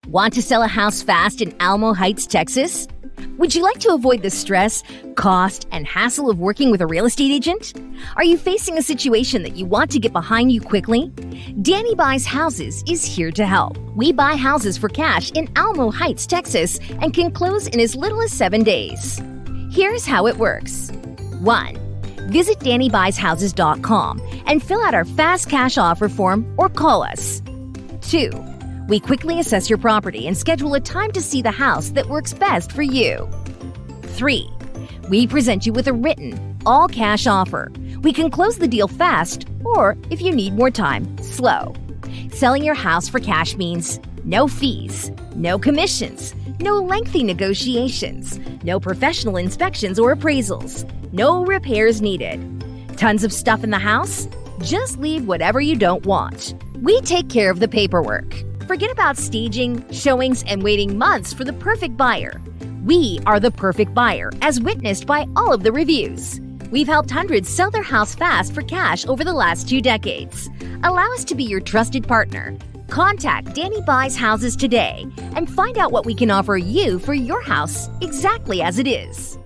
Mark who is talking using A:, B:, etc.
A: Want to sell a house fast in Alamo Heights, Texas? Would you like to avoid the stress, cost, and hassle of working with a real estate agent? Are you facing a situation that you want to get behind you quickly? Danny Buys Houses is here to help. We buy houses for cash in Alamo Heights, Texas, and can close in as little as 7 days. Here's how it works. 1. Visit DannyBuysHouses.com and fill out our fast cash offer form or call us. 2. We quickly assess your property and schedule a time to see the house that works best for you. 3. We present you with a written, all-cash offer. We can close the deal fast, or if you need more time, slow. Selling your house for cash means no fees, no commissions, no lengthy negotiations, no professional inspections or appraisals, no repairs needed. Tons of stuff in the house? Just leave whatever you don't want. We take care of the paperwork. Forget about staging, showings, and waiting months for the perfect buyer. We are the perfect buyer, as witnessed by all of the reviews. We've helped hundreds sell their house fast for cash over the last 2 decades. Allow us to be your trusted partner. Contact Danny Buys Houses today and find out what we can offer you for your house exactly as it is.